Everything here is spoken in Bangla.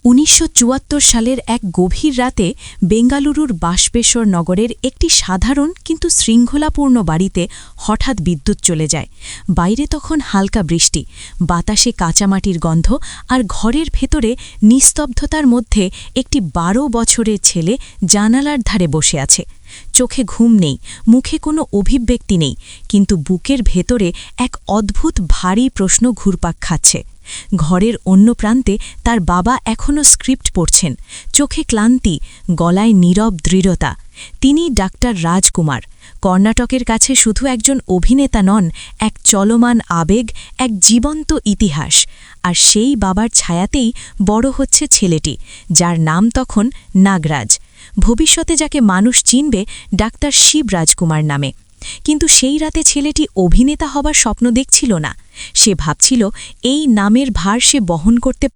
১৯৭৪ সালের এক গভীর রাতে বেঙ্গালুরুর বাসবেশ্বর নগরের একটি সাধারণ কিন্তু শৃঙ্খলাপূর্ণ বাড়িতে হঠাৎ বিদ্যুৎ চলে যায়। বাইরে তখন হালকা বৃষ্টি, বাতাসে কাঁচামাটির গন্ধ, আর ঘরের ভেতরে নিস্তব্ধতার মধ্যে একটি ১২ বছরের ছেলে জানালার ধারে বসে আছে। চোখে ঘুম নেই, মুখে কোনো অভিব্যক্তি নেই, কিন্তু বুকের ভেতরে এক অদ্ভুত ভারী প্রশ্ন ঘুরপাক খাচ্ছে। ঘরের অন্য প্রান্তে তার বাবা এখনও স্ক্রিপ্ট পড়ছেন, চোখে ক্লান্তি, গলায় নীরব দৃঢ়তা। তিনি ডাক্তার রাজকুমার, কর্ণাটকের কাছে শুধু একজন অভিনেতা নন, এক চলমান আবেগ, এক জীবন্ত ইতিহাস। আর সেই বাবার ছায়াতেই বড় হচ্ছে ছেলেটি, যার নাম তখন নাগরাজ। ভবিষ্যতে যাকে মানুষ চিনবে ডাক্তার শিব রাজকুমার নামে। কিন্তু সেই রাতে ছেলেটি অভিনেতা হবার স্বপ্ন দেখছিল না। সে ভাবছিল এই নামের ভার সে বহন করতে